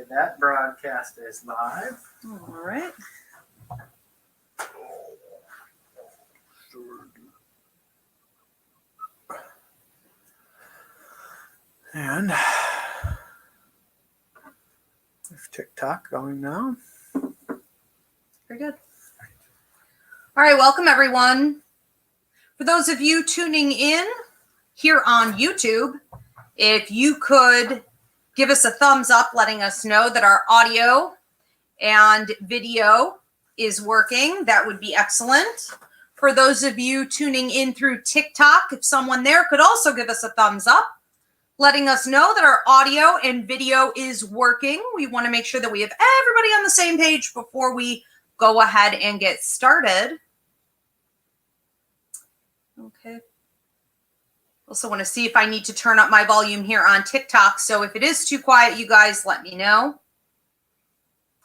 that broadcast is live. All right. And there's TikTok going now. Very good. All right, welcome everyone. For those of you tuning in here on YouTube, if you could give us a thumbs up letting us know that our audio and video is working, that would be excellent. For those of you tuning in through TikTok, if someone there could also give us a thumbs up, letting us know that our audio and video is working. We want to make sure that we have everybody on the same page before we go ahead and get started. Okay. Also want to see if I need to turn up my volume here on TikTok. So if it is too quiet, you guys let me know.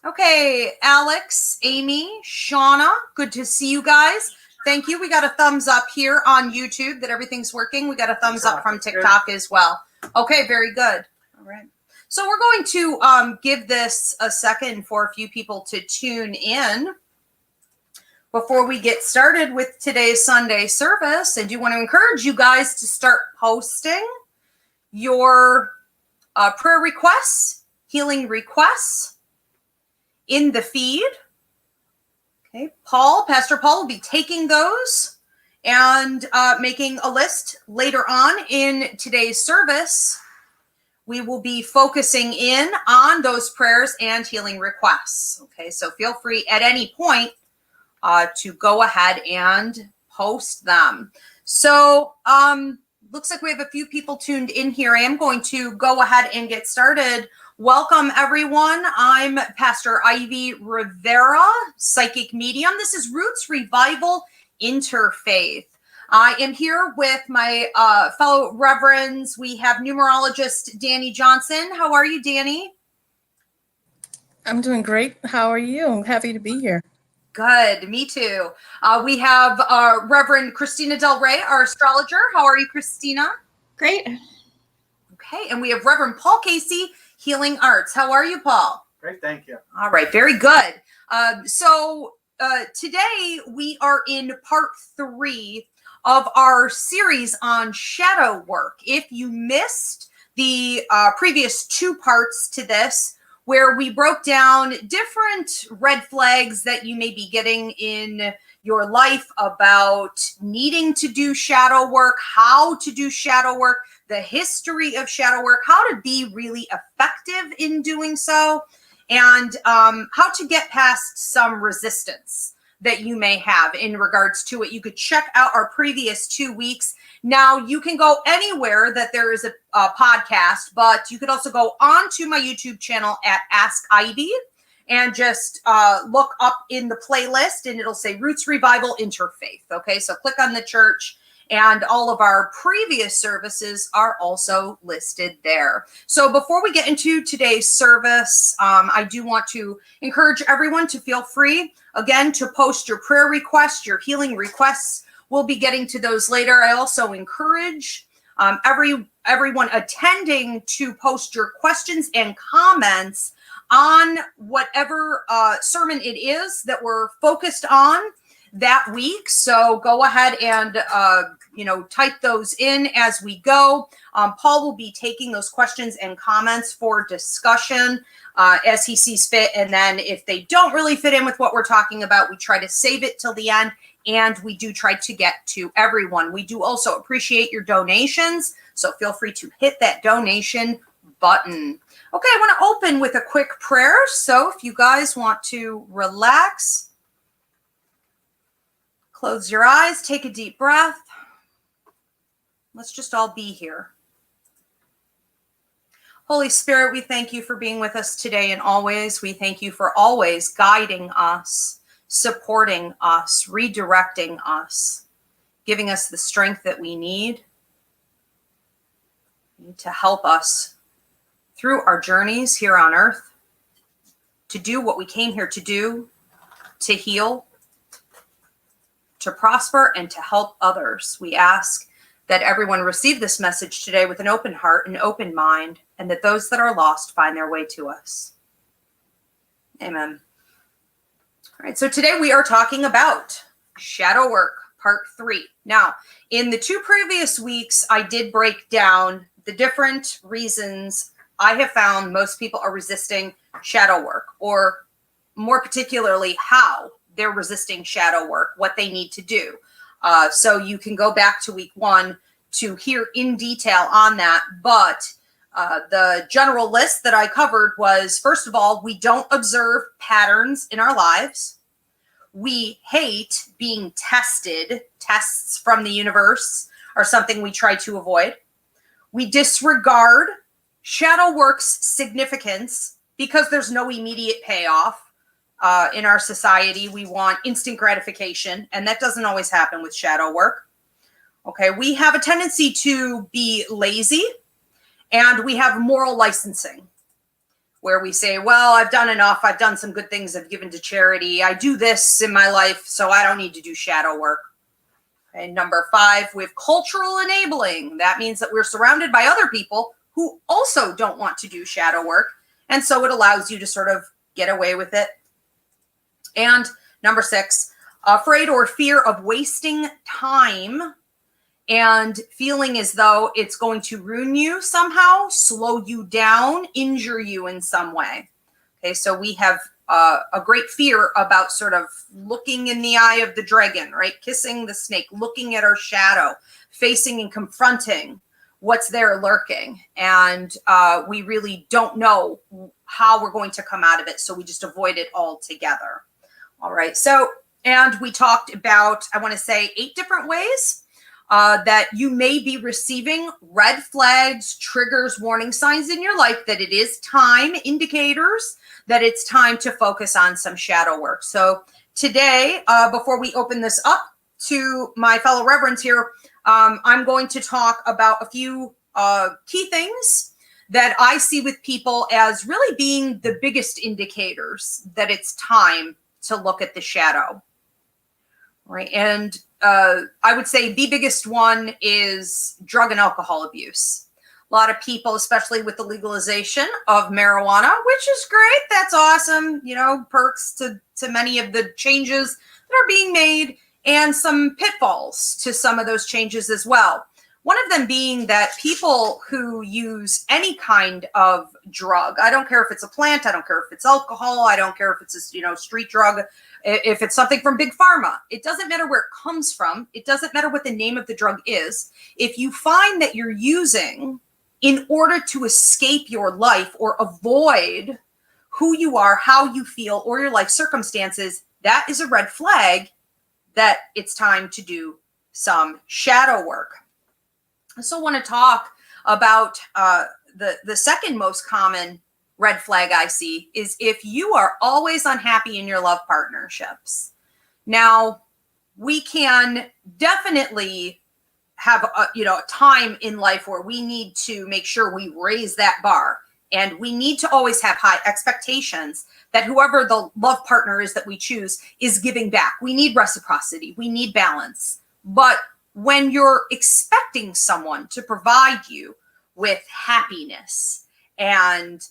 Okay, Alex, Amy, Shauna, good to see you guys. Thank you. We got a thumbs up here on YouTube that everything's working. We got a thumbs up from TikTok as well. Okay, very good. All right. So we're going to give this a second for a few people to tune in before we get started with today's Sunday service. I do want to encourage you guys to start posting your prayer requests, healing requests in the feed. Okay, Pastor Paul will be taking those and making a list later on in today's service. We will be focusing in on those prayers and healing requests. Okay, so feel free at any point to go ahead and post them. So looks like we have a few people tuned in here. I am going to go ahead and get started. Welcome, everyone. I'm Pastor Ivy Rivera, psychic medium. This is Roots Revival InterFaith. I am here with my fellow reverends. We have numerologist Danny Johnson. How are you, Danny? I'm doing great. How are you? I'm happy to be here. Good. Me too. We have Reverend Christina Del Rey, our astrologer. How are you, Christina? Great. Okay. And we have Reverend Paul Casey, Healing Arts. How are you, Paul? Great, thank you. All right. Very good. So today we are in part 3 of our series on shadow work. If you missed the previous 2 parts to this, where we broke down different red flags that you may be getting in your life about needing to do shadow work, how to do shadow work, the history of shadow work, how to be really effective in doing so, and how to get past some resistance that you may have in regards to it. You could check out our previous 2 weeks. Now, you can go anywhere that there is a podcast, but you could also go onto my YouTube channel at Ask Ivy and just look up in the playlist and it'll say Roots Revival Interfaith. Okay, so click on the church and all of our previous services are also listed there. So before we get into today's service, I do want to encourage everyone to feel free, again, to post your prayer requests, your healing requests. We'll be getting to those later. I also encourage everyone attending to post your questions and comments on whatever sermon it is that we're focused on that week. So go ahead and type those in as we go. Paul will be taking those questions and comments for discussion as he sees fit. And then if they don't really fit in with what we're talking about, we try to save it till the end. And we do try to get to everyone. We do also appreciate your donations. So feel free to hit that donation button. Okay, I want to open with a quick prayer. So if you guys want to relax, close your eyes, take a deep breath. Let's just all be here. Holy Spirit, we thank you for being with us today and always. We thank you for always guiding us, supporting us, redirecting us, giving us the strength that we need to help us through our journeys here on earth, to do what we came here to do, to heal, to prosper, and to help others. We ask that everyone receive this message today with an open heart and open mind, and that those that are lost find their way to us. Amen. All right, so today we are talking about shadow work, part 3. Now, in the 2 previous weeks, I did break down the different reasons I have found most people are resisting shadow work, or more particularly, how they're resisting shadow work, what they need to do. So you can go back to week 1 to hear in detail on that. But the general list that I covered was, first of all, we don't observe patterns in our lives. We hate being tested. Tests from the universe are something we try to avoid. We disregard shadow work's significance because there's no immediate payoff. In our society, we want instant gratification, and that doesn't always happen with shadow work. Okay, we have a tendency to be lazy, and we have moral licensing, where we say, well, I've done enough. I've done some good things. I've given to charity. I do this in my life, so I don't need to do shadow work. Okay, number 5, we have cultural enabling. That means that we're surrounded by other people who also don't want to do shadow work, and so it allows you to sort of get away with it. And number 6, afraid or fear of wasting time and feeling as though it's going to ruin you somehow, slow you down, injure you in some way. Okay, so we have a great fear about sort of looking in the eye of the dragon, right? Kissing the snake, looking at our shadow, facing and confronting what's there lurking. And we really don't know how we're going to come out of it, so we just avoid it altogether. All right, so, and we talked about, I want to say, 8 different ways that you may be receiving red flags, triggers, warning signs in your life that it is time, indicators that it's time to focus on some shadow work. So today, before we open this up to my fellow reverends here, I'm going to talk about a few key things that I see with people as really being the biggest indicators that it's time to look at the shadow, right? And I would say the biggest one is drug and alcohol abuse. A lot of people, especially with the legalization of marijuana, which is great. That's awesome. You know, perks to many of the changes that are being made, and some pitfalls to some of those changes as well. One of them being that people who use any kind of drug, I don't care if it's a plant, I don't care if it's alcohol, I don't care if it's a street drug, if it's something from big pharma, it doesn't matter where it comes from. It doesn't matter what the name of the drug is. If you find that you're using in order to escape your life or avoid who you are, how you feel, or your life circumstances, that is a red flag that it's time to do some shadow work. I also want to talk about the second most common red flag I see is if you are always unhappy in your love partnerships. Now, we can definitely have a time in life where we need to make sure we raise that bar, and we need to always have high expectations that whoever the love partner is that we choose is giving back. We need reciprocity. We need balance. But when you're expecting someone to provide you with happiness and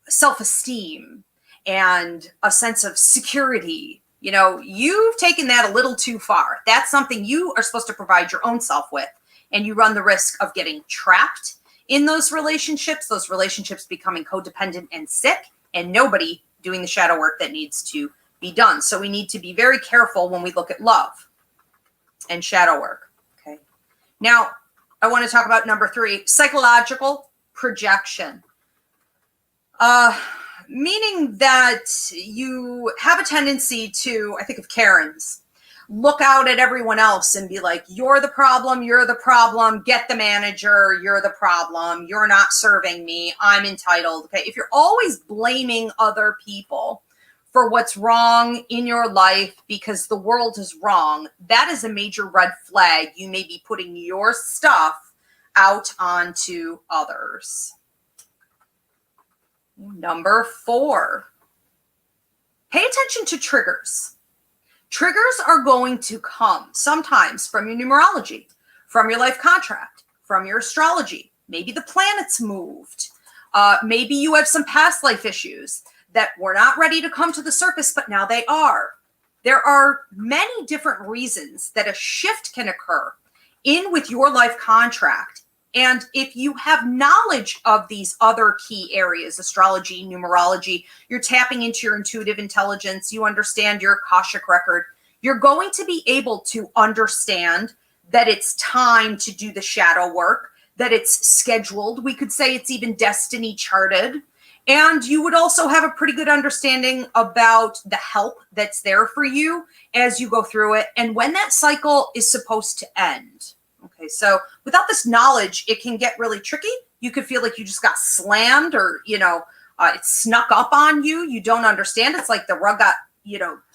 self-esteem and a sense of security, you've taken that a little too far. That's something you are supposed to provide your own self with, and you run the risk of getting trapped in those relationships becoming codependent and sick, and nobody doing the shadow work that needs to be done. So we need to be very careful when we look at love and shadow work. Okay. Now, I want to talk about number 3, psychological projection. Meaning that you have a tendency to, I think of Karens, look out at everyone else and be like, you're the problem, get the manager, you're the problem, you're not serving me, I'm entitled. Okay. If you're always blaming other people for what's wrong in your life because the world is wrong, that is a major red flag. You may be putting your stuff out onto others. Number 4, pay attention to triggers. Triggers are going to come sometimes from your numerology, from your life contract, from your astrology. Maybe the planets moved. Maybe you have some past life issues that were not ready to come to the surface, but now they are. There are many different reasons that a shift can occur in with your life contract. And if you have knowledge of these other key areas, astrology, numerology, you're tapping into your intuitive intelligence, you understand your Akashic record, you're going to be able to understand that it's time to do the shadow work, that it's scheduled. We could say it's even destiny charted. And you would also have a pretty good understanding about the help that's there for you as you go through it and when that cycle is supposed to end. Okay, so without this knowledge, it can get really tricky. You could feel like you just got slammed or, it snuck up on you. You don't understand. It's like the rug got,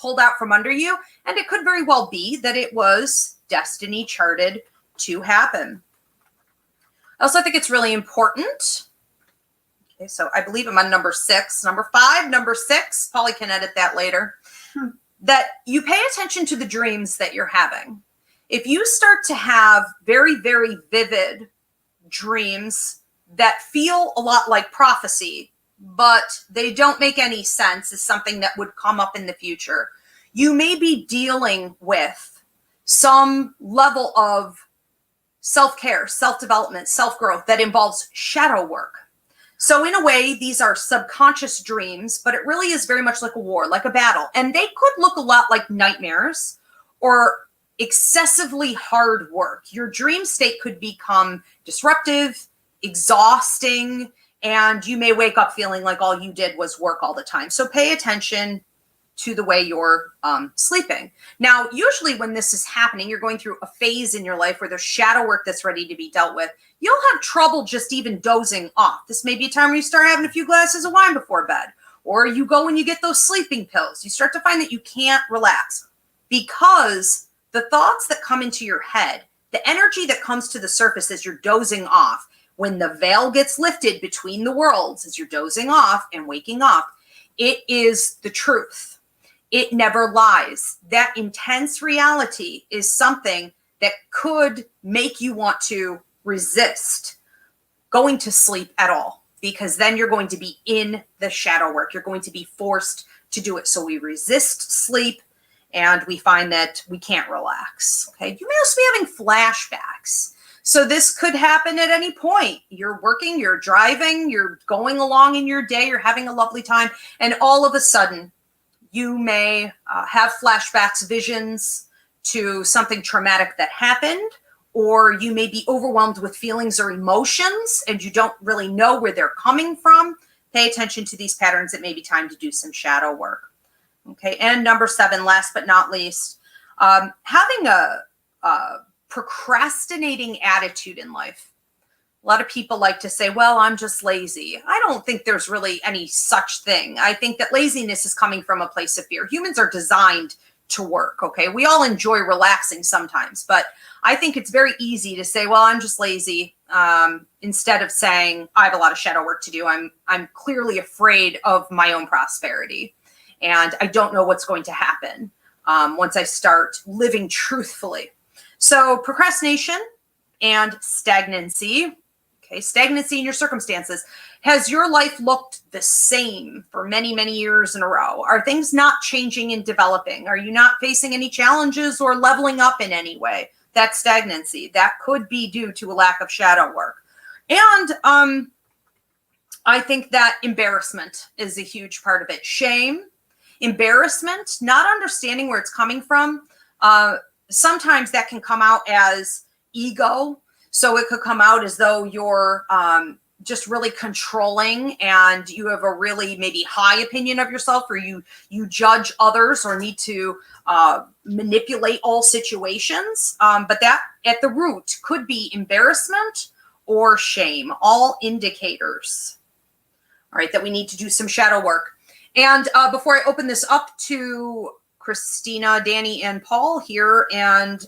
pulled out from under you. And it could very well be that it was destiny charted to happen. I also think it's really important. Okay, so I believe I'm on number 6. Number 5, number 6, Polly can edit that later, that you pay attention to the dreams that you're having. If you start to have very, very vivid dreams that feel a lot like prophecy, but they don't make any sense as something that would come up in the future, you may be dealing with some level of self-care, self-development, self-growth that involves shadow work. So in a way, these are subconscious dreams, but it really is very much like a war, like a battle. And they could look a lot like nightmares or excessively hard work. Your dream state could become disruptive, exhausting, and you may wake up feeling like all you did was work all the time. So pay attention to the way you're sleeping. Now, usually when this is happening, you're going through a phase in your life where there's shadow work that's ready to be dealt with. You'll have trouble just even dozing off. This may be a time where you start having a few glasses of wine before bed, or you go and you get those sleeping pills. You start to find that you can't relax because the thoughts that come into your head, the energy that comes to the surface as you're dozing off, when the veil gets lifted between the worlds, as you're dozing off and waking up, it is the truth. It never lies. That intense reality is something that could make you want to resist going to sleep at all, because then you're going to be in the shadow work. You're going to be forced to do it. So we resist sleep and we find that we can't relax. Okay. You may also be having flashbacks. So this could happen at any point. You're working, you're driving, you're going along in your day, you're having a lovely time, and all of a sudden you may have flashbacks, visions to something traumatic that happened, or you may be overwhelmed with feelings or emotions and you don't really know where they're coming from. Pay attention to these patterns. It may be time to do some shadow work. Okay, and number 7, last but not least, having a procrastinating attitude in life. A lot of people like to say, well, I'm just lazy. I don't think there's really any such thing. I think that laziness is coming from a place of fear. Humans are designed to work, okay? We all enjoy relaxing sometimes, but I think it's very easy to say, well, I'm just lazy, instead of saying, I have a lot of shadow work to do. I'm clearly afraid of my own prosperity, and I don't know what's going to happen once I start living truthfully. So procrastination and stagnancy. Okay, stagnancy in your circumstances. Has your life looked the same for many, many years in a row? Are things not changing and developing? Are you not facing any challenges or leveling up in any way? That's stagnancy. That could be due to a lack of shadow work. And I think that embarrassment is a huge part of it. Shame, embarrassment, not understanding where it's coming from. Sometimes that can come out as ego. So it could come out as though you're just really controlling and you have a really maybe high opinion of yourself, or you judge others or need to manipulate all situations. But that at the root could be embarrassment or shame, all indicators, all right, that we need to do some shadow work. And before I open this up to Christina, Danny, and Paul here, and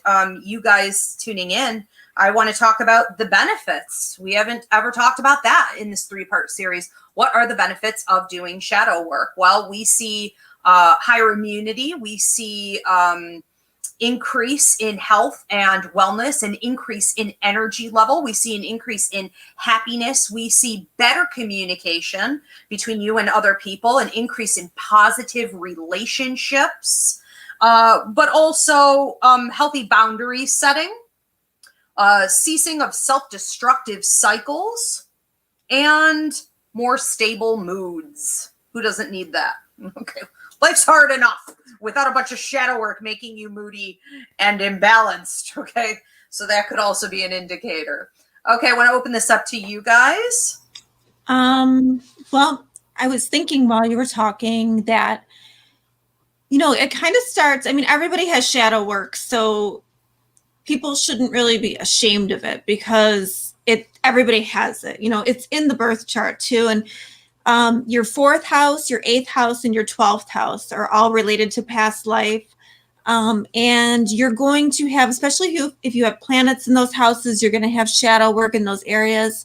you guys tuning in, I want to talk about the benefits. We haven't ever talked about that in this 3-part series. What are the benefits of doing shadow work? Well, we see higher immunity. We see increase in health and wellness, an increase in energy level. We see an increase in happiness. We see better communication between you and other people, an increase in positive relationships, but also healthy boundary setting, ceasing of self-destructive cycles, and more stable moods. Who doesn't need that? Okay. Life's hard enough without a bunch of shadow work making you moody and imbalanced. Okay. So that could also be an indicator. Okay. I want to open this up to you guys. Well, I was thinking while you were talking that, it kind of starts, everybody has shadow work, so people shouldn't really be ashamed of it because everybody has it. It's in the birth chart too. And your 4th house, your 8th house, and your 12th house are all related to past life. And you're going to have, especially if you have planets in those houses, you're going to have shadow work in those areas.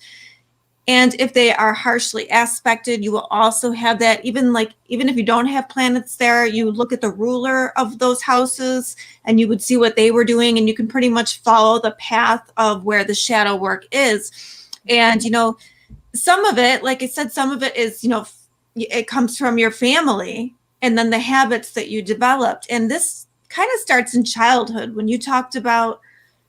And if they are harshly aspected, you will also have that. Even if you don't have planets there, you look at the ruler of those houses and you would see what they were doing, and you can pretty much follow the path of where the shadow work is. And, some of it, like I said, some of it is, it comes from your family and then the habits that you developed. And this kind of starts in childhood when you talked about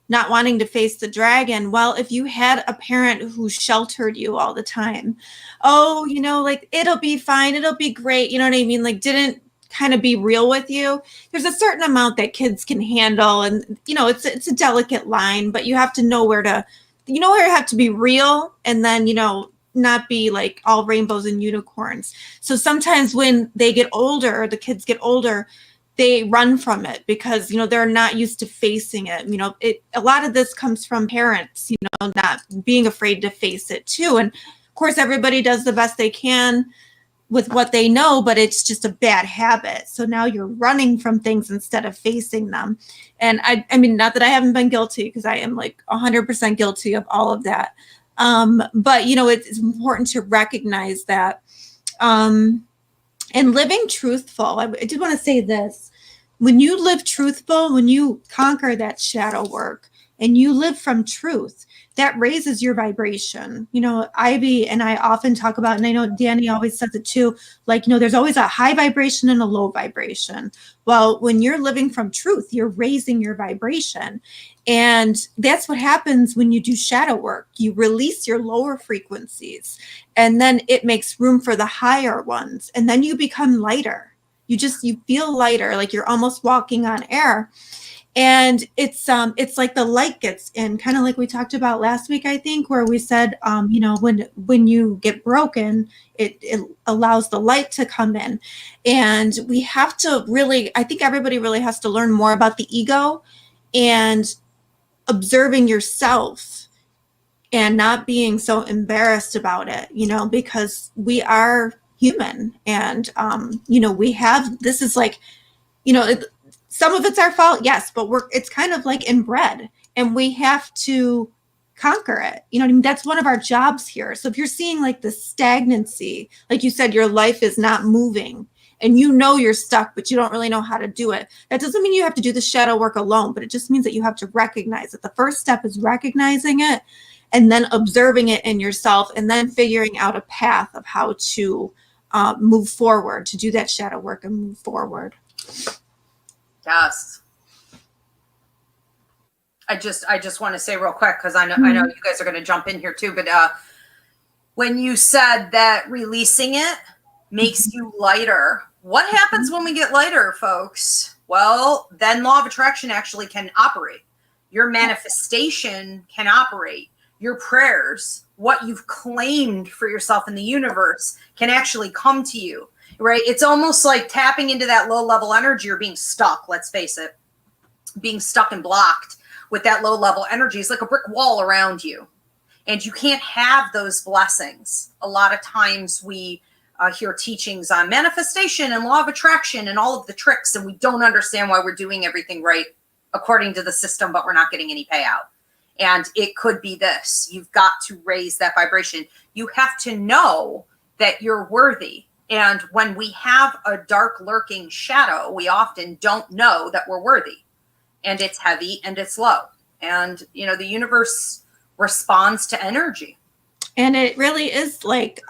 not wanting to face the dragon. Well, if you had a parent who sheltered you all the time, it'll be fine, it'll be great, you know what I mean? Didn't kind of be real with you. There's a certain amount that kids can handle, and it's a delicate line, but you have to know where you have to be real, and then not be like all rainbows and unicorns. So sometimes when they get older, the kids get older, they run from it because, they're not used to facing it. A lot of this comes from parents, not being afraid to face it too. And of course, everybody does the best they can with what they know, but it's just a bad habit. So now you're running from things instead of facing them. And I mean, not that I haven't been guilty, because I am 100% guilty of all of that. But it's important to recognize that, and living truthful. I did want to say this: when you live truthful, when you conquer that shadow work and you live from truth, that raises your vibration. Ivy and I often talk about, and I know Danny always says it too, there's always a high vibration and a low vibration. Well, when you're living from truth, you're raising your vibration. And that's what happens when you do shadow work. You release your lower frequencies, and then it makes room for the higher ones. And then you become lighter. You feel lighter, like you're almost walking on air. And it's like the light gets in, kind of like we talked about last week, I think, where we said, when you get broken, it allows the light to come in. And we have to I think everybody really has to learn more about the ego and observing yourself and not being so embarrassed about it, because we are human. And, this is some of it's our fault, yes, but it's kind of like inbred, and we have to conquer it. I mean? That's one of our jobs here. So if you're seeing the stagnancy, like you said, your life is not moving and you're stuck, but you don't really know how to do it. That doesn't mean you have to do the shadow work alone, but it just means that you have to recognize it. The first step is recognizing it and then observing it in yourself, and then figuring out a path of how to move forward, to do that shadow work and move forward. Yes. I just want to say real quick, because I know you guys are going to jump in here too, but when you said that releasing it makes you lighter, what happens when we get lighter, folks? Well, then law of attraction actually can operate. Your manifestation can operate. Your prayers, what you've claimed for yourself in the universe, can actually come to you. Right? It's almost like tapping into that low level energy, or being stuck. Let's face it, being stuck and blocked with that low level energy is like a brick wall around you, and you can't have those blessings. A lot of times we hear teachings on manifestation and law of attraction and all of the tricks, and we don't understand why we're doing everything right according to the system, but we're not getting any payout. And it could be this: you've got to raise that vibration. You have to know that you're worthy. And when we have a dark lurking shadow, we often don't know that we're worthy. and it's heavy and it's low. And, you know, the universe responds to energy. And it really is like,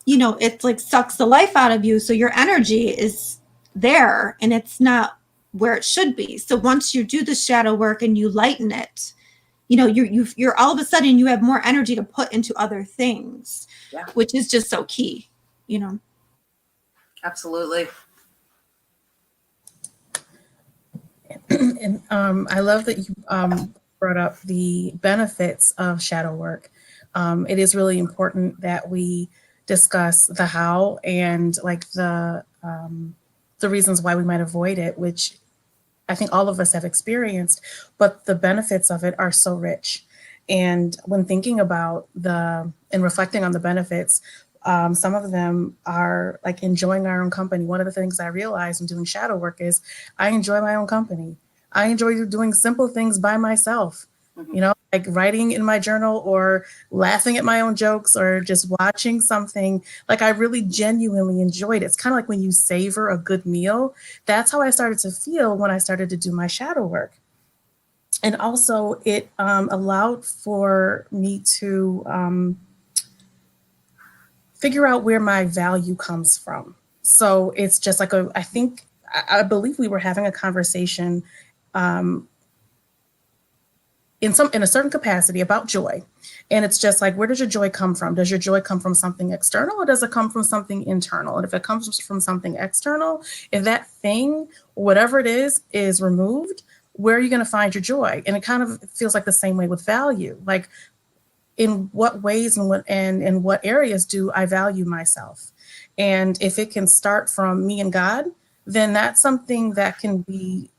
you know, it's like sucks the life out of you. So your energy is there and it's not where it should be. So once you do the shadow work and you lighten it, you know, you're all of a sudden you have more energy to put into other things, which is just so key, you know. Absolutely. And I love that you brought up the benefits of shadow work. It is really important that we discuss the how and like the reasons why we might avoid it, which I think all of us have experienced, but the benefits of it are so rich. And when thinking about and reflecting on the benefits, some of them are like enjoying our own company. One of the things I realized in doing shadow work is I enjoy my own company. I enjoy doing simple things by myself, you know, like writing in my journal or laughing at my own jokes or just watching something. Like I really genuinely enjoyed it. It's kind of like when you savor a good meal. That's how I started to feel when I started to do my shadow work. And also it allowed for me to figure out where my value comes from. So it's just like I believe we were having a conversation in a certain capacity about joy. And it's just like, where does your joy come from? Does your joy come from something external or does it come from something internal? And if it comes from something external, if that thing, whatever it is removed, where are you going to find your joy? And it kind of feels like the same way with value. Like, in what ways and in what areas do I value myself? And if it can start from me and God, then that's something that can be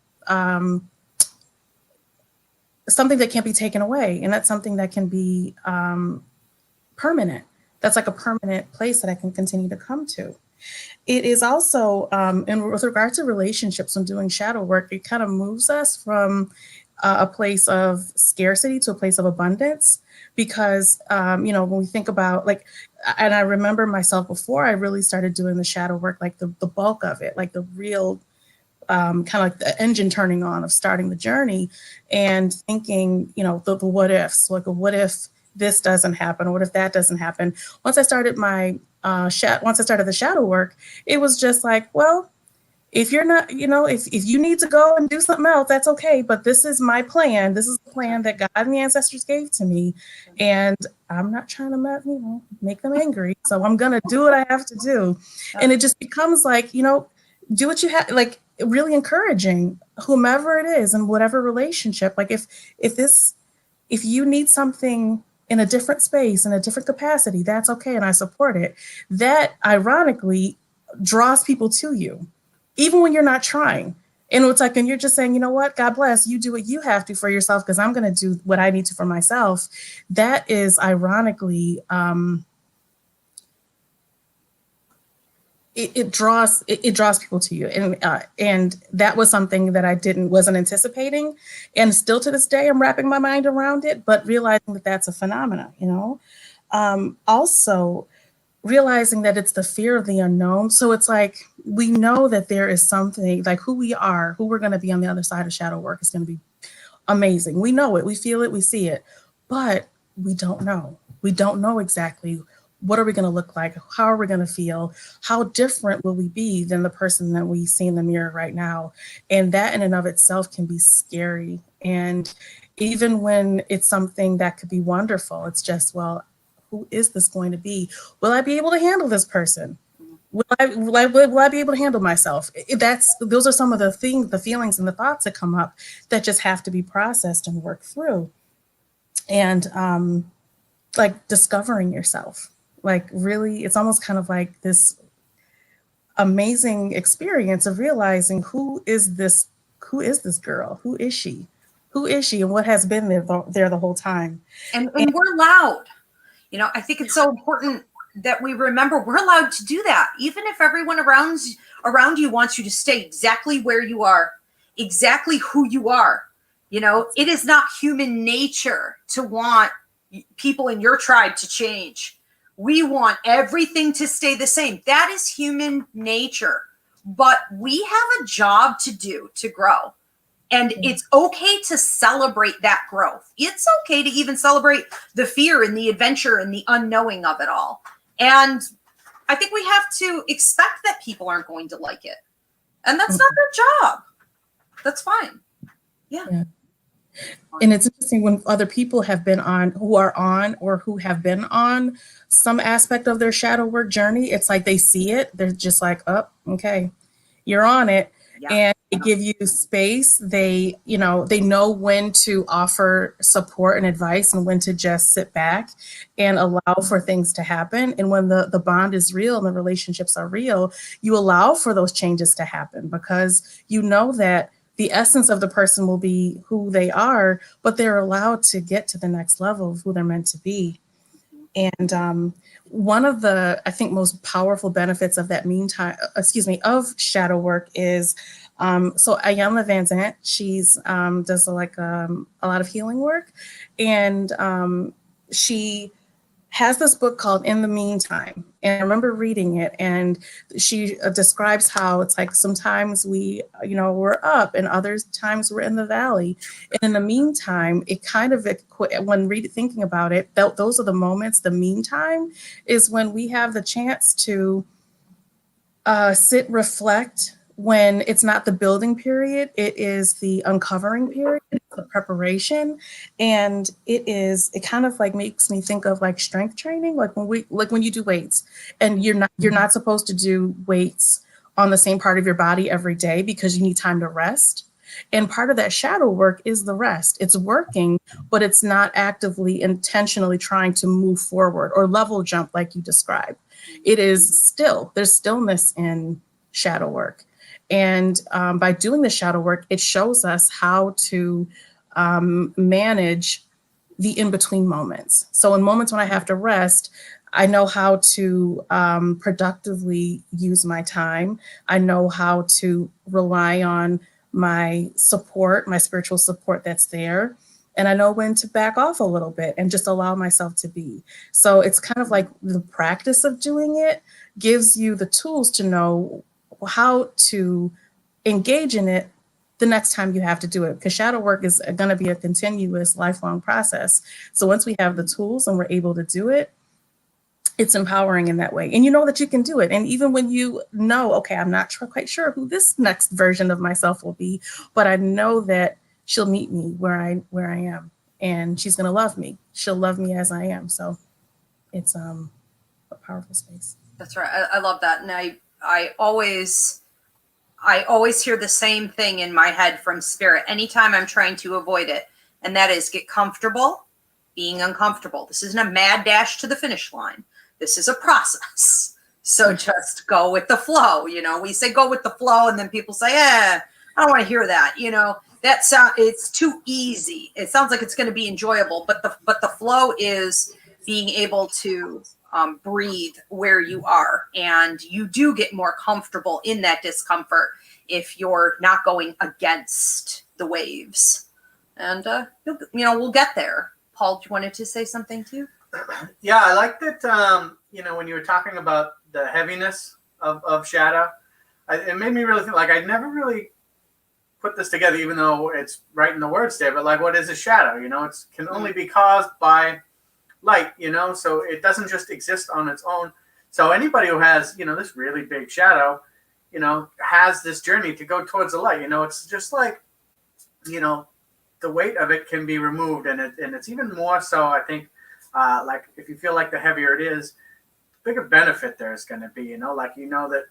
something that can't be taken away. And that's something that can be permanent. That's like a permanent place that I can continue to come to. It is also, with regard to relationships and doing shadow work, it kind of moves us from a place of scarcity to a place of abundance. Because, you know, when we think about and I remember myself before I really started doing the shadow work, like the bulk of it, like the real kind of like the engine turning on of starting the journey and thinking, you know, the what ifs, like what if this doesn't happen or what if that doesn't happen? Once I started the shadow work, it was just like, well, if you're not, you know, if you need to go and do something else, that's okay. But this is my plan. This is the plan that God and the ancestors gave to me. And I'm not trying to, make them angry. So I'm going to do what I have to do. And it just becomes like, you know, do what you have, like really encouraging whomever it is in whatever relationship. Like if you need something in a different space, in a different capacity, that's okay. And I support it. That ironically draws people to you. Even when you're not trying. And it's like, and you're just saying, you know what, God bless, you do what you have to for yourself because I'm going to do what I need to for myself. That is ironically, it draws people to you. And that was something that I wasn't anticipating. And still to this day, I'm wrapping my mind around it, but realizing that that's a phenomenon, you know. Also, realizing that it's the fear of the unknown. So it's like, we know that there is something like who we are, who we're going to be on the other side of shadow work is going to be amazing. We know it, we feel it, we see it, but we don't know. We don't know exactly what are we going to look like? How are we going to feel? How different will we be than the person that we see in the mirror right now? And that in and of itself can be scary. And even when it's something that could be wonderful, it's just, well, who is this going to be? Will I be able to handle this person? Will I be able to handle myself? Those are some of the feelings and the thoughts that come up that just have to be processed and worked through. And like discovering yourself, like really, it's almost kind of like this amazing experience of realizing who is this girl? Who is she? And what has been there the whole time? And we're loud. You know, I think it's so important that we remember we're allowed to do that. Even if everyone around you wants you to stay exactly where you are, exactly who you are. You know, it is not human nature to want people in your tribe to change. We want everything to stay the same. That is human nature. But we have a job to do to grow. And it's okay to celebrate that growth. It's okay to even celebrate the fear and the adventure and the unknowing of it all. And I think we have to expect that people aren't going to like it. And that's not their job. That's fine. Yeah. And it's interesting when other people have been on, who are on or who have been on some aspect of their shadow work journey, it's like they see it. They're just like, oh, okay, you're on it. Yeah. And they give you space. They know when to offer support and advice and when to just sit back and allow for things to happen. And when the bond is real and the relationships are real, you allow for those changes to happen because you know that the essence of the person will be who they are, but they're allowed to get to the next level of who they're meant to be. And one of the, I think, most powerful benefits of of shadow work is, so Ayanna Van Zant, she's does a lot of healing work, and she has this book called In the Meantime. And I remember reading it, and she describes how it's like sometimes we're up and other times we're in the valley. And in the meantime, it kind of, thinking about it, those are the moments. The meantime is when we have the chance to sit, reflect, when it's not the building period, it is the uncovering period, the preparation. And it kind of like makes me think of like strength training, like when you do weights, and you're not supposed to do weights on the same part of your body every day because you need time to rest. And part of that shadow work is the rest. It's working, but it's not actively, intentionally trying to move forward or level jump like you described. It is still, there's stillness in shadow work. And by doing the shadow work, it shows us how to manage the in-between moments. So in moments when I have to rest, I know how to productively use my time. I know how to rely on my support, my spiritual support that's there. And I know when to back off a little bit and just allow myself to be. So it's kind of like the practice of doing it gives you the tools to know how to engage in it the next time you have to do it, because shadow work is going to be a continuous, lifelong process. So once we have the tools and we're able to do it, it's empowering in that way. And you know that you can do it. And even when you know, okay, I'm not quite sure who this next version of myself will be, but I know that she'll meet me where I am, and she's going to love me. She'll love me as I am. So it's a powerful space. That's right. I love that. And I always hear the same thing in my head from spirit anytime I'm trying to avoid it. And that is get comfortable being uncomfortable. This isn't a mad dash to the finish line. This is a process. So just go with the flow. We say go with the flow, and then people say, I don't want to hear that. It's too easy. It sounds like it's going to be enjoyable, but the flow is being able to breathe where you are, and you do get more comfortable in that discomfort if you're not going against the waves. And we'll get there. Paul, you wanted to say something too? Yeah, I like that. When you were talking about the heaviness of shadow, it made me really think. Like, I never really put this together, even though it's right in the words there. But like, what is a shadow? It can only be caused by light, so it doesn't just exist on its own. So anybody who has, this really big shadow, has this journey to go towards the light. It's just like, the weight of it can be removed, and it's even more so, I think, like if you feel like the heavier it is, the bigger benefit there's going to be. That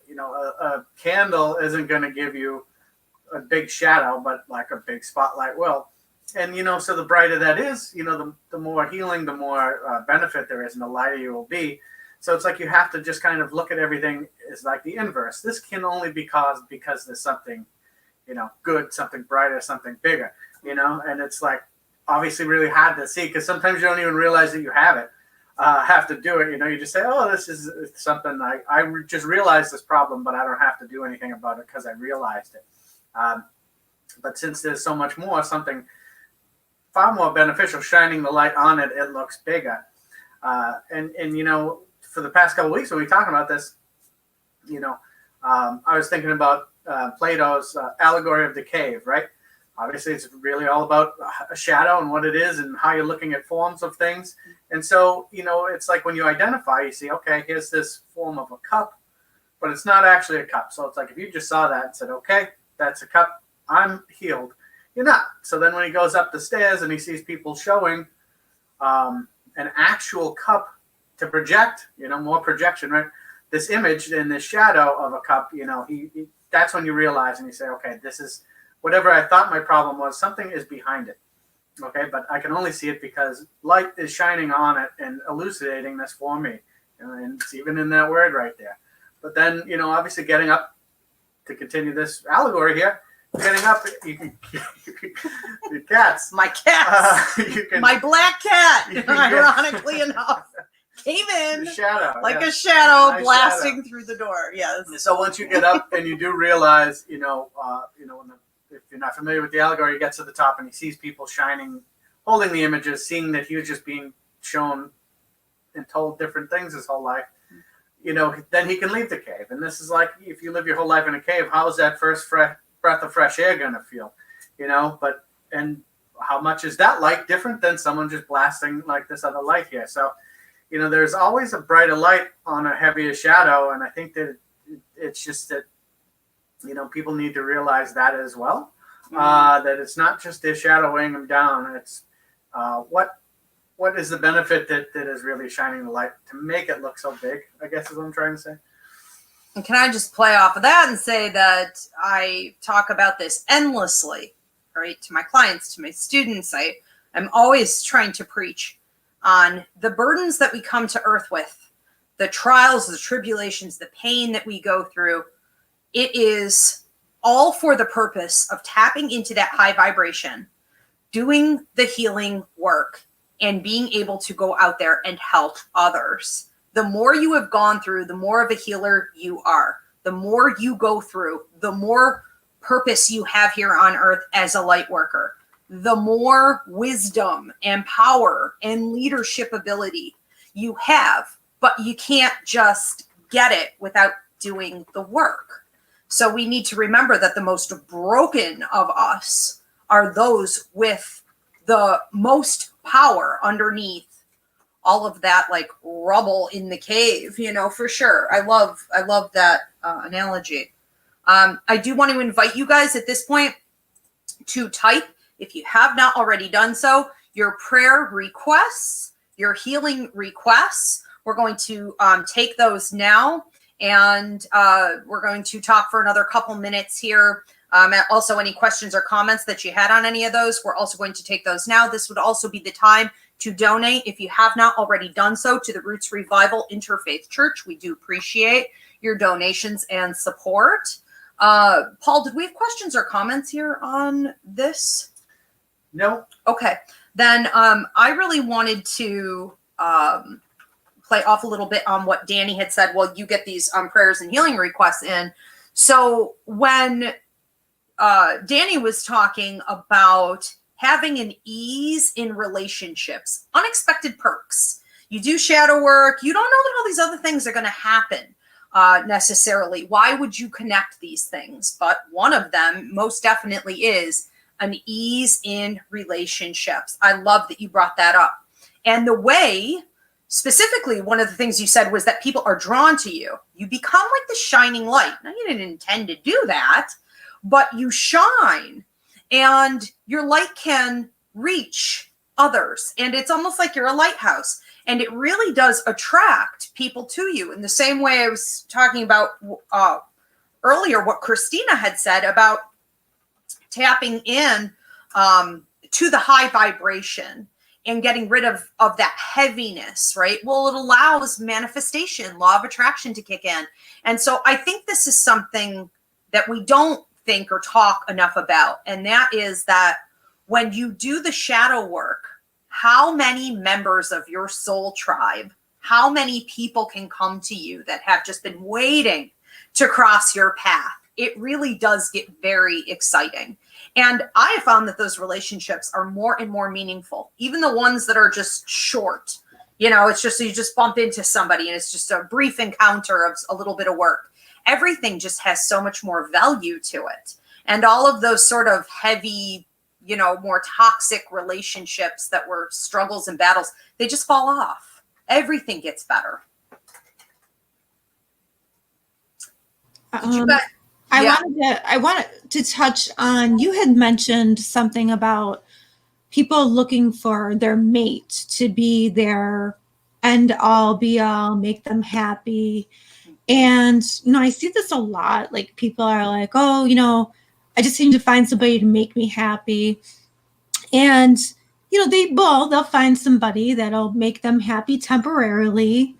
a candle isn't going to give you a big shadow, but like a big spotlight will. And, so the brighter that is, the more healing, the more benefit there is, and the lighter you will be. So it's like you have to just kind of look at everything as like the inverse. This can only be caused because there's something, good, something brighter, something bigger, and it's like obviously really hard to see because sometimes you don't even realize that you have to do it. You just say, oh, this is something I just realized this problem, but I don't have to do anything about it because I realized it. But since there's so much more, something far more beneficial, shining the light on it, it looks bigger. And for the past couple of weeks when we were talking about this, I was thinking about Plato's allegory of the cave, right? obviously it's really all about a shadow and what it is and how you're looking at forms of things. And so, it's like when you identify, you see, okay, here's this form of a cup, but it's not actually a cup. So it's like if you just saw that and said, okay, that's a cup, I'm healed. You're not. So then when he goes up the stairs and he sees people showing an actual cup to project, more projection, right? This image in this shadow of a cup, he that's when you realize and you say, okay, this is whatever I thought my problem was, something is behind it. Okay, but I can only see it because light is shining on it and elucidating this for me. And it's even in that word right there. But then, obviously getting up to continue this allegory here, getting up, you can the cats. My cats. My black cat, you can ironically enough, came in the shadow, like yeah. a shadow Nice blasting shadow. through the door. Yes. So once you get up and you do realize, if you're not familiar with the allegory, he gets to the top and he sees people shining, holding the images, seeing that he was just being shown and told different things his whole life. Then he can leave the cave. And this is like if you live your whole life in a cave, how is that first breath of fresh air going to feel? And how much is that light different than someone just blasting like this other light here? So, there's always a brighter light on a heavier shadow. And I think that it's just that, people need to realize that as well, that it's not just their shadow weighing them down. It's what is the benefit that is really shining the light to make it look so big, I guess is what I'm trying to say. And can I just play off of that and say that I talk about this endlessly, right? To my clients, to my students, I'm always trying to preach on the burdens that we come to earth with, the trials, the tribulations, the pain that we go through. It is all for the purpose of tapping into that high vibration, doing the healing work, and being able to go out there and help others. The more you have gone through, the more of a healer you are. The more you go through, the more purpose you have here on earth as a light worker. The more wisdom and power and leadership ability you have, but you can't just get it without doing the work. So we need to remember that the most broken of us are those with the most power underneath all of that like rubble in the cave, for sure. I love that analogy. I do want to invite you guys at this point to type, if you have not already done so, your prayer requests, your healing requests. We're going to take those now, and we're going to talk for another couple minutes here. Also, any questions or comments that you had on any of those, we're also going to take those now. This would also be the time to donate, if you have not already done so, to the Roots Revival Interfaith Church. We do appreciate your donations and support. Paul, did we have questions or comments here on this? No. Okay. Then I really wanted to play off a little bit on what Danny had said. Well, you get these prayers and healing requests in. So when Danny was talking about having an ease in relationships, unexpected perks. You do shadow work. You don't know that all these other things are going to happen necessarily. Why would you connect these things? But one of them most definitely is an ease in relationships. I love that you brought that up. And the way, specifically, one of the things you said was that people are drawn to you. You become like the shining light. Now, you didn't intend to do that, but you shine. And your light can reach others. And it's almost like you're a lighthouse. And it really does attract people to you in the same way I was talking about earlier, what Christina had said about tapping in to the high vibration and getting rid of that heaviness, right? Well, it allows manifestation, law of attraction to kick in. And so I think this is something that we don't think or talk enough about. And that is that when you do the shadow work, how many members of your soul tribe, how many people can come to you that have just been waiting to cross your path? It really does get very exciting. And I have found that those relationships are more and more meaningful, even the ones that are just short. It's just, you just bump into somebody and it's just a brief encounter of a little bit of work. Everything just has so much more value to it. And all of those sort of heavy, more toxic relationships that were struggles and battles, they just fall off. Everything gets better. I wanted to touch on, you had mentioned something about people looking for their mate to be their end all be all, make them happy. And, I see this a lot. Like, people are like, oh, I just need to find somebody to make me happy. And, they'll find somebody that'll make them happy temporarily.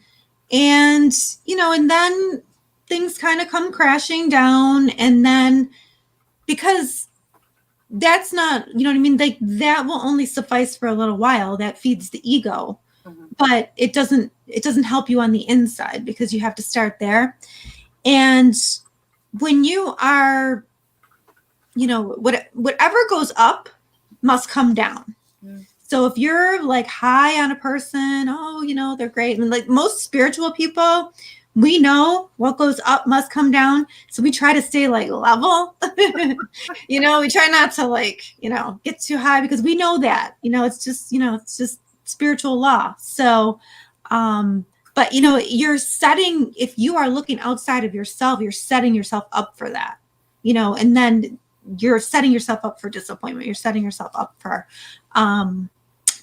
And, and then things kind of come crashing down. And then, because that's not, you know what I mean? Like, that will only suffice for a little while. That feeds the ego, but it doesn't help you on the inside, because you have to start there. And when you are, whatever goes up must come down. So if you're like high on a person, they're great. And like most spiritual people, we know what goes up must come down. So we try to stay like level. We try not to get too high, because we know that, it's just spiritual law. So, but you're setting, if you are looking outside of yourself, you're setting yourself up for that, and then you're setting yourself up for disappointment. You're setting yourself up for,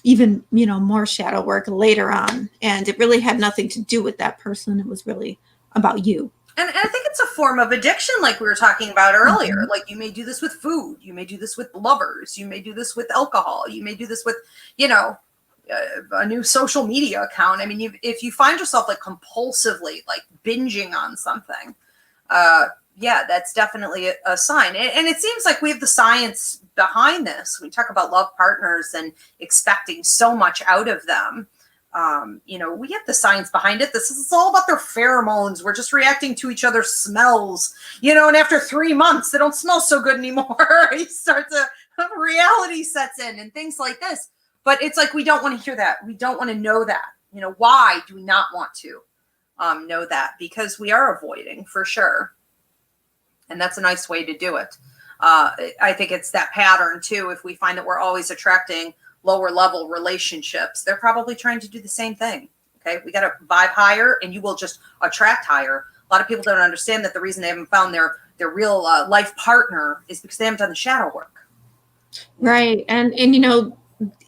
even, more shadow work later on. And it really had nothing to do with that person. It was really about you. And I think it's a form of addiction, like we were talking about earlier. Mm-hmm. Like, you may do this with food. You may do this with lovers. You may do this with alcohol. You may do this with, a new social media account. I mean, if you find yourself like compulsively like binging on something, that's definitely a sign. And it seems like we have the science behind this. We talk about love partners and expecting so much out of them. We have the science behind it. This is all about their pheromones. We're just reacting to each other's smells, and after 3 months, they don't smell so good anymore. You start to, reality sets in and things like this. But it's like, we don't want to hear that. We don't want to know that. Why do we not want to know that? Because we are avoiding, for sure. And that's a nice way to do it. I think it's that pattern too. If we find that we're always attracting lower level relationships, they're probably trying to do the same thing. Okay. We got to vibe higher and you will just attract higher. A lot of people don't understand that the reason they haven't found their real life partner is because they haven't done the shadow work. Right. And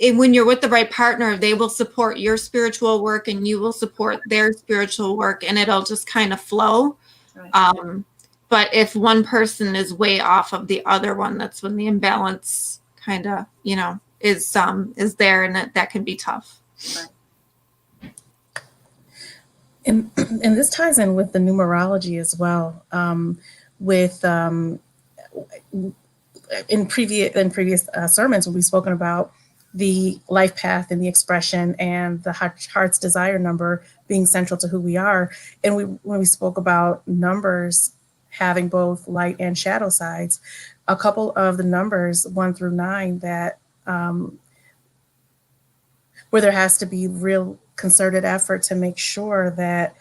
when you're with the right partner, they will support your spiritual work and you will support their spiritual work, and it'll just kind of flow. Right. But if one person is way off of the other one, that's when the imbalance kind of, is there, and that can be tough. Right. And this ties in with the numerology as well. In previous sermons, when we've spoken about the life path and the expression and the heart's desire number being central to who we are, and when we spoke about numbers having both light and shadow sides, a couple of the numbers 1 through 9 that where there has to be real concerted effort to make sure that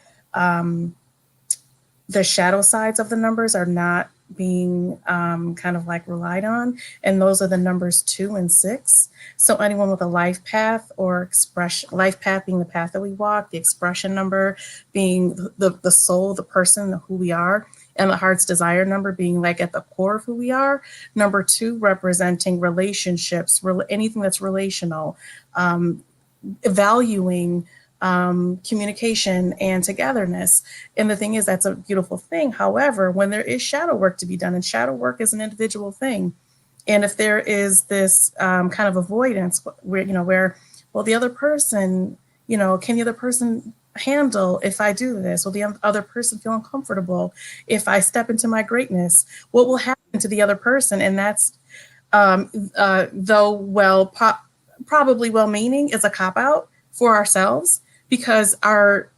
the shadow sides of the numbers are not being kind of like relied on. And those are the numbers 2 and 6. So anyone with a life path or expression, life path being the path that we walk, the expression number being the soul, the person, who we are, and the heart's desire number being like at the core of who we are. Number 2 representing relationships, anything that's relational, valuing communication and togetherness. And the thing is, that's a beautiful thing. However, when there is shadow work to be done, and shadow work is an individual thing, and if there is this kind of avoidance where, well, the other person, can the other person handle if I do this? Will the other person feel uncomfortable if I step into my greatness? What will happen to the other person? And that's, though probably well-meaning, is a cop-out for ourselves, because our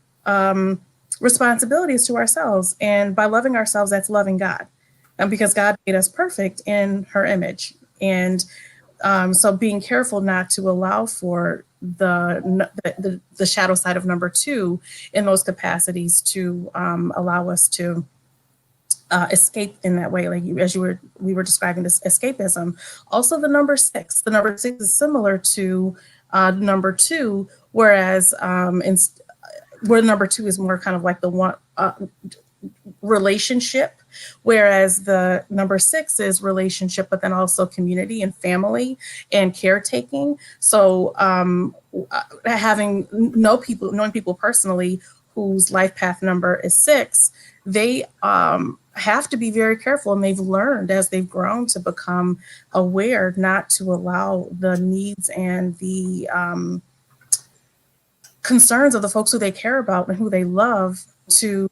responsibility is to ourselves. And by loving ourselves, that's loving God. And because God made us perfect in her image. And so being careful not to allow for the shadow side of number 2 in those capacities to allow us to escape in that way, like we were describing this escapism. Also, the number 6. The number 6 is similar to number 2, whereas where number 2 is more kind of like the one relationship, whereas the number 6 is relationship, but then also community and family and caretaking. So knowing people personally whose life path number is 6, they have to be very careful, and they've learned as they've grown to become aware not to allow the needs and the concerns of the folks who they care about and who they love to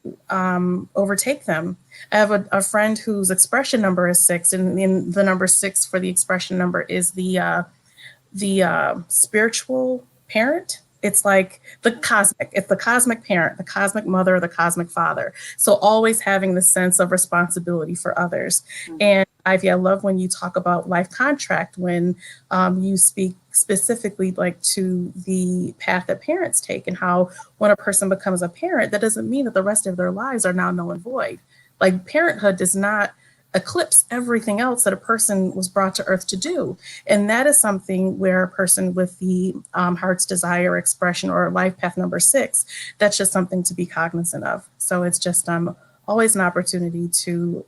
overtake them. I have a friend whose expression number is 6, and the number 6 for the expression number is the spiritual parent. It's like it's the cosmic parent, the cosmic mother, the cosmic father. So always having the sense of responsibility for others. Mm-hmm. And Ivy, I love when you talk about life contract, when you speak specifically like to the path that parents take, and how when a person becomes a parent, that doesn't mean that the rest of their lives are now null and void. Like, parenthood does not eclipse everything else that a person was brought to earth to do. And that is something where a person with the heart's desire expression or life path number 6, that's just something to be cognizant of. So it's just always an opportunity to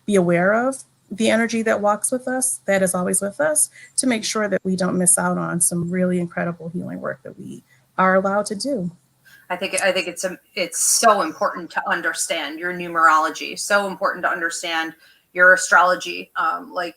be aware of the energy that walks with us, that is always with us, to make sure that we don't miss out on some really incredible healing work that we are allowed to do. I think it's so important to understand your numerology. So important to understand your astrology. Like,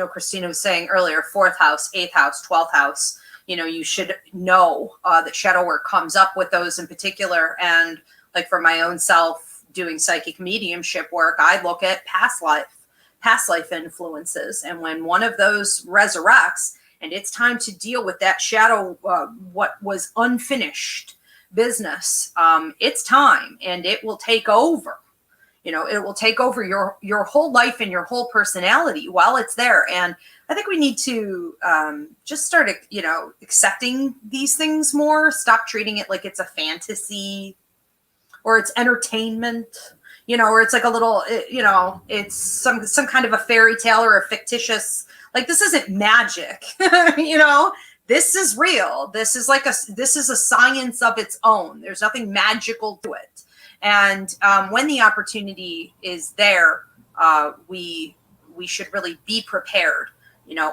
Christina was saying earlier, 4th house, 8th house, 12th house. You should know that shadow work comes up with those in particular. And like, for my own self, doing psychic mediumship work, I look at past life influences. And when one of those resurrects, and it's time to deal with that shadow, what was unfinished business, it's time, and it will take over. It will take over your whole life and your whole personality while it's there. And I think we need to just start accepting these things more. Stop treating it like it's a fantasy or it's entertainment, or it's like a little, it's some kind of a fairy tale or a fictitious, like, this isn't magic. This is real. This is a science of its own. There's nothing magical to it. And when the opportunity is there, we should really be prepared,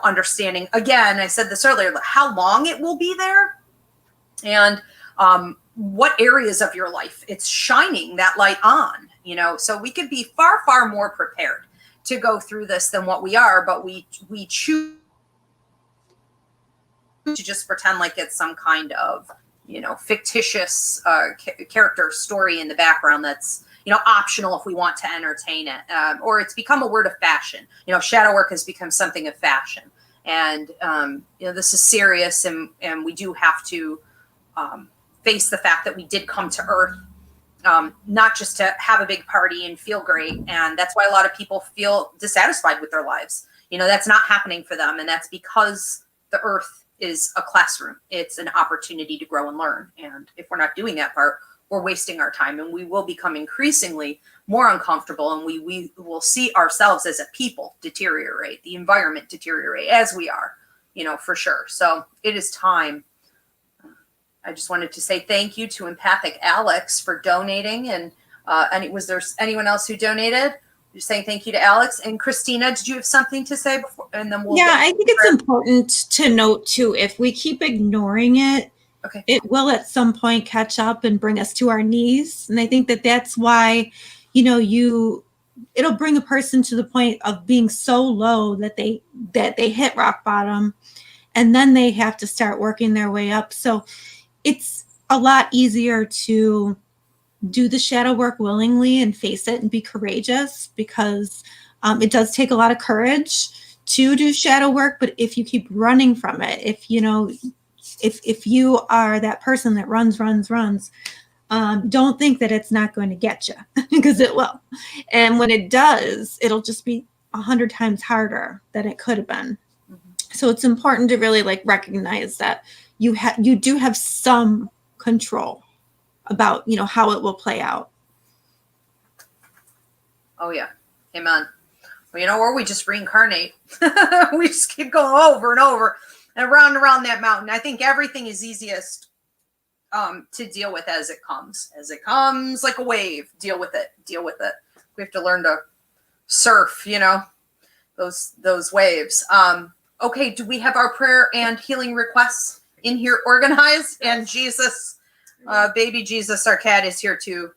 understanding, again, I said this earlier, how long it will be there, and what areas of your life it's shining that light on, so we could be far, far more prepared to go through this than what we are, but we choose to just pretend like it's some kind of, fictitious character story in the background that's, optional if we want to entertain it. Or it's become a word of fashion. Shadow work has become something of fashion. And, this is serious, and we do have to face the fact that we did come to earth, not just to have a big party and feel great. And that's why a lot of people feel dissatisfied with their lives. That's not happening for them. And that's because the earth is a classroom. It's an opportunity to grow and learn. And if we're not doing that part, we're wasting our time, and we will become increasingly more uncomfortable, and we will see ourselves as a people deteriorate, the environment deteriorate, as we are, for sure. So it is time. I just wanted to say thank you to Empathic Alex for donating. And was there anyone else who donated? Just saying thank you to Alex. And Christina, did you have something to say before? And then we'll. Yeah, I think it's important to note too, if we keep ignoring it, okay, it will at some point catch up and bring us to our knees. And I think that's why, it'll bring a person to the point of being so low that they hit rock bottom, and then they have to start working their way up. So it's a lot easier to do the shadow work willingly and face it and be courageous, because it does take a lot of courage to do shadow work. But if you keep running from it, if you are that person that runs, don't think that it's not going to get you, because it will. And when it does, it'll just be 100 times harder than it could have been. Mm-hmm. So it's important to really recognize that you do have some control about, how it will play out. Oh yeah. Amen. Well, or we just reincarnate. We just keep going over and over and around that mountain. I think everything is easiest to deal with as it comes. As it comes like a wave, deal with it. We have to learn to surf, those waves. Okay, do we have our prayer and healing requests in here organized? And Jesus, baby Jesus, our cat, is here to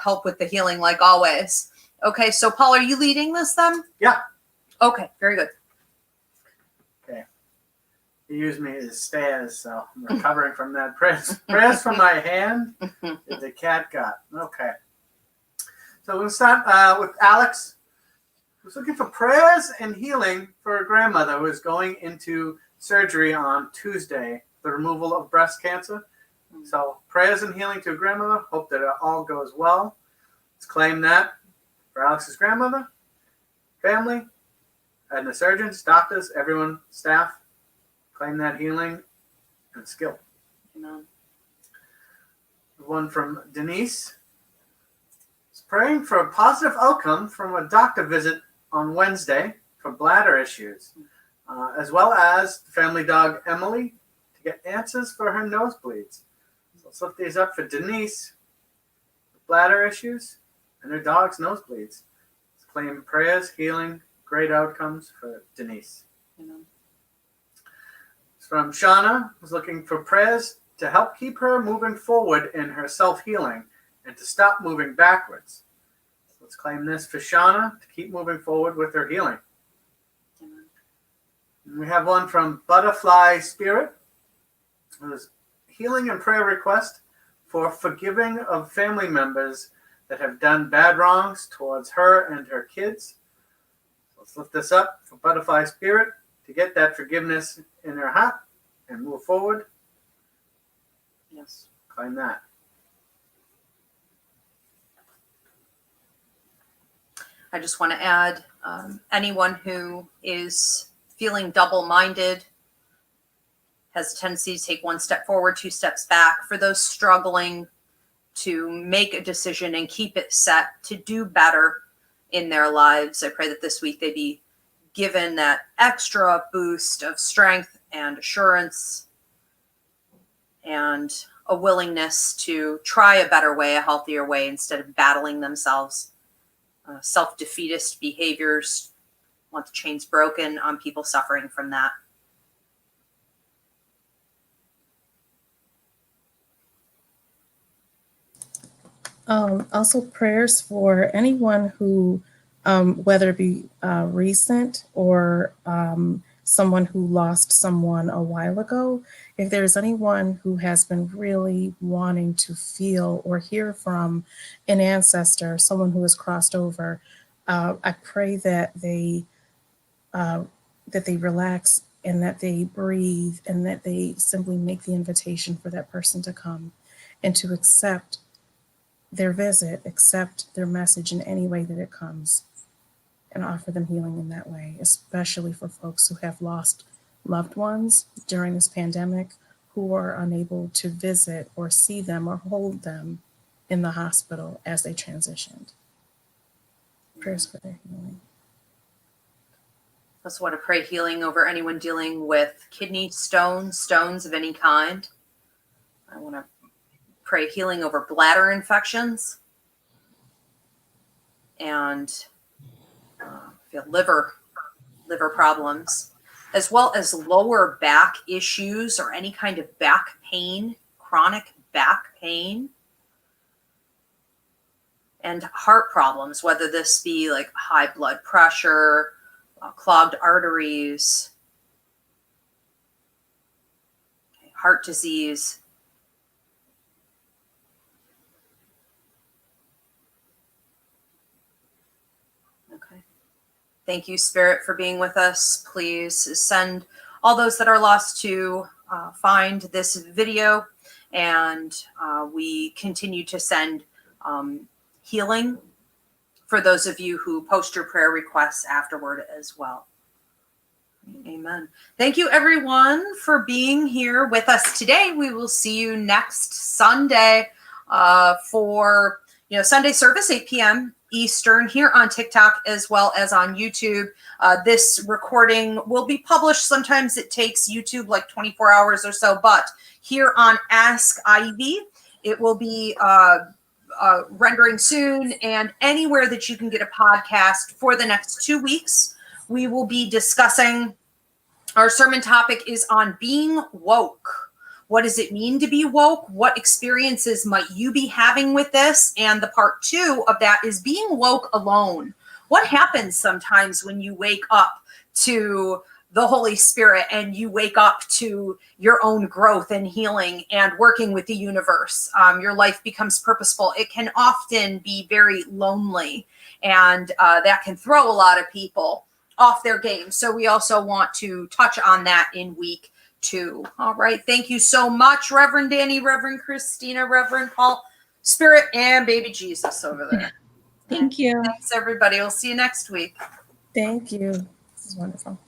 help with the healing like always. Okay, so Paul, are you leading this then? Yeah. Okay, very good. Okay. He used me as stairs, so I'm recovering from that. Prayers from my hand that the cat got. Okay. So we'll start with Alex, who's looking for prayers and healing for her grandmother who is going into surgery on Tuesday, the removal of breast cancer. So prayers and healing to her grandmother. Hope that it all goes well. Let's claim that for Alex's grandmother, family, and the surgeons, doctors, everyone, staff. Claim that healing and skill. Amen. One from Denise. Is praying for a positive outcome from a doctor visit on Wednesday for bladder issues, as well as family dog Emily to get answers for her nosebleeds. So let's lift these up for Denise, bladder issues, and her dog's nosebleeds. Let's claim prayers, healing, great outcomes for Denise. Amen. It's from Shauna, who's looking for prayers to help keep her moving forward in her self-healing and to stop moving backwards. So let's claim this for Shauna to keep moving forward with her healing. Amen. And we have one from Butterfly Spirit, who's healing and prayer request for forgiving of family members that have done bad wrongs towards her and her kids. So let's lift this up for Butterfly Spirit to get that forgiveness in her heart and move forward. Yes. Claim that. I just want to add anyone who is feeling double-minded, has a tendency to take one step forward, two steps back. For those struggling to make a decision and keep it set to do better in their lives, I pray that this week they be given that extra boost of strength and assurance and a willingness to try a better way, a healthier way, instead of battling themselves. Self-defeatist behaviors, want the chains broken on people suffering from that. Also prayers for anyone who, whether it be recent or someone who lost someone a while ago, if there's anyone who has been really wanting to feel or hear from an ancestor, someone who has crossed over, I pray that they relax and that they breathe and that they simply make the invitation for that person to come and to accept their visit, accept their message in any way that it comes, and offer them healing in that way, especially for folks who have lost loved ones during this pandemic, who are unable to visit or see them or hold them in the hospital as they transitioned. Prayers for their healing. I also want to pray healing over anyone dealing with kidney stones of any kind. I want to pray healing over bladder infections and liver problems, as well as lower back issues or any kind of back pain, chronic back pain, and heart problems, whether this be like high blood pressure, clogged arteries, heart disease. Thank you, Spirit, for being with us. Please send all those that are lost to find this video, and we continue to send healing for those of you who post your prayer requests afterward as well. Amen. Thank you, everyone, for being here with us today. We will see you next Sunday for Sunday service, 8 p.m. Eastern here on TikTok as well as on YouTube. This recording will be published. Sometimes it takes YouTube like 24 hours or so, but here on Ask Ivy, it will be rendering soon, and anywhere that you can get a podcast for the next 2 weeks. We will be discussing, our sermon topic is on being woke. What does it mean to be woke? What experiences might you be having with this? And the part 2 of that is being woke alone. What happens sometimes when you wake up to the Holy Spirit and you wake up to your own growth and healing and working with the universe? Your life becomes purposeful. It can often be very lonely, and that can throw a lot of people off their game. So we also want to touch on that in week 2. All right. Thank you so much, Reverend Danny, Reverend Christina, Reverend Paul, Spirit, and baby Jesus over there. Thank you. Thanks, everybody. We'll see you next week. Thank you. This is wonderful.